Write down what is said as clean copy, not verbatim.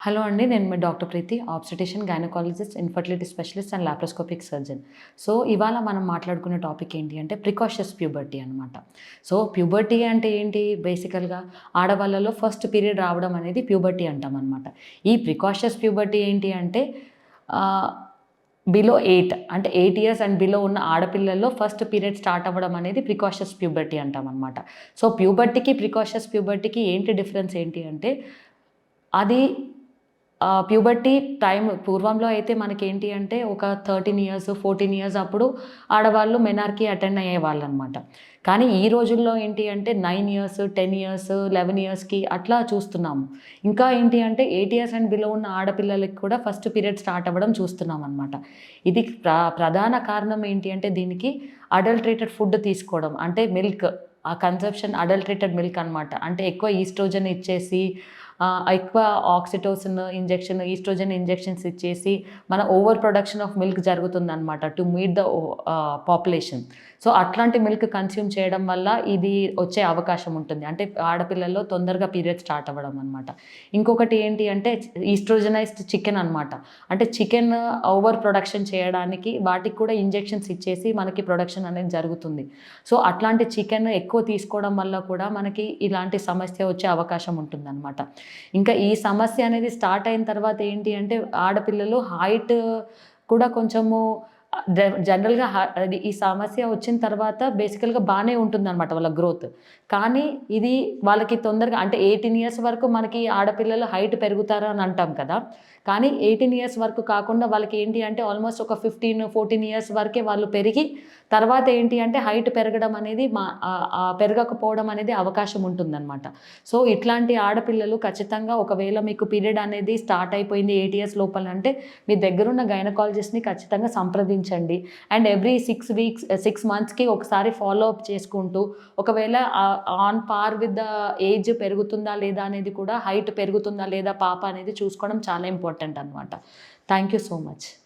Hello అండి. నేను మీ doctor Preeti. Obstetrician, gynaecologist, infertility specialist and laparoscopic surgeon. So, ఇవాళ మనం మాట్లాడుకునే టాపిక్ ఏంటి అంటే ప్రికాషస్ ప్యూబర్టీ అనమాట. సో, ప్యూబర్టీ అంటే ఏంటి? బేసికల్‌గా ఆడవాళ్ళలో ఫస్ట్ పీరియడ్ రావడం అనేది ప్యూబర్టీ అంటామనమాట. ఈ ప్రికాషస్ ప్యూబర్టీ ఏంటి అంటే ఆహ్, బిలో 8 అంటే 8 ఇయర్స్ అండ్ బిలో ఉన్న ఆడపిల్లల్లో ఫస్ట్ పీరియడ్ స్టార్ట్ అవ్వడం అనేది ప్రికాషస్ ప్యూబర్టీ అంటామనమాట. సో, ప్యూబర్టీకి, ప్రికాషస్ ప్యూబర్టీకి ఏంటి డిఫరెన్స్ ఏంటి అంటే అది ప్యూబర్టీ టైమ్ పూర్వంలో అయితే మనకేంటి అంటే ఒక 13 ఇయర్స్, 14 ఇయర్స్ అప్పుడు ఆడవాళ్ళు మెనార్‌కి అటెండ్ అయ్యేవాళ్ళనమాట. కానీ ఈ రోజుల్లో ఏంటి అంటే 9 ఇయర్స్, 10 ఇయర్స్, 11 ఇయర్స్‌కి అట్లా చూస్తున్నాము. ఇంకా ఏంటి అంటే 8 ఇయర్స్ అండ్ బిలో ఉన్న ఆడపిల్లలకి కూడా ఫస్ట్ పీరియడ్ స్టార్ట్ అవ్వడం చూస్తున్నామనమాట. ఇది ప్రధాన కారణం ఏంటి అంటే దీనికి అడల్టరేటెడ్ ఫుడ్ తీసుకోవడం. అంటే మిల్క్ ఆ కన్సంప్షన్ అడల్టరేటెడ్ మిల్క్ అనమాట. అంటే ఎక్కువ ఈస్ట్రోజన్ ఇచ్చేసి ఎక్కువ ఆక్సిటోసిన్ ఇంజెక్షన్, ఈస్ట్రోజన్ ఇంజెక్షన్స్ ఇచ్చేసి మన ఓవర్ ప్రొడక్షన్ ఆఫ్ మిల్క్ జరుగుతుందనమాట to meet the population. So, అట్లాంటి మిల్క్ కన్స్యూమ్ చేయడం వల్ల ఇది వచ్చే అవకాశం ఉంటుంది. అంటే ఆడపిల్లల్లో తొందరగా పీరియడ్ స్టార్ట్ అవ్వడం అనమాట. ఇంకొకటి ఏంటి అంటే ఈస్ట్రోజనైజ్డ్ చికెన్ అనమాట. అంటే చికెన్ ఓవర్ ప్రొడక్షన్ చేయడానికి వాటికి కూడా ఇంజెక్షన్స్ ఇచ్చేసి మనకి ప్రొడక్షన్ అనేది జరుగుతుంది. సో, అట్లాంటి చికెన్ ఎక్కువ తీసుకోవడం వల్ల కూడా మనకి ఇలాంటి సమస్య వచ్చే అవకాశం ఉంటుందనమాట. ఇంకా ఈ సమస్య అనేది స్టార్ట్ అయిన తర్వాత ఏంటి అంటే ఆడపిల్లలు హైట్ కూడా కొంచెము జనరల్‌గా అది ఈ సమస్య వచ్చిన తర్వాత బేసికల్‌గా బానే ఉంటుందనమాట వాళ్ళ గ్రోత్. కానీ ఇది వాళ్ళకి తొందరగా అంటే 18 ఇయర్స్ వరకు మనకి ఆడపిల్లలు హైట్ పెరుగుతారు అని అంటాం కదా! కానీ 18 ఇయర్స్ వరకు కాకుండా వాళ్ళకి ఏంటి అంటే ఆల్మోస్ట్ ఒక 15, 14 ఇయర్స్ వరకే వాళ్ళు పెరిగి తర్వాత ఏంటి అంటే హైట్ పెరగడం అనేది పెరగకపోవడం అనేది అవకాశం ఉంటుందనమాట. సో, ఇట్లాంటి ఆడపిల్లలు ఖచ్చితంగా ఒకవేళ మీకు పీరియడ్ అనేది స్టార్ట్ అయిపోయింది 8 ఇయర్స్ లోపల అంటే మీ దగ్గరున్న గైనకాలజిస్ట్‌ని ఖచ్చితంగా సంప్రదించండి. అండ్ ఎవ్రీ 6 మంత్స్‌కి ఒకసారి ఫాలో అప్ చేసుకుంటూ ఒకవేళ on par with the age పెరుగుతుందా లేదా అనేది కూడా హైట్ పెరుగుతుందా లేదా పాప అనేది చూసుకోవడం చాలా ఇంపార్టెంట్ అనమాట. Thank you so much.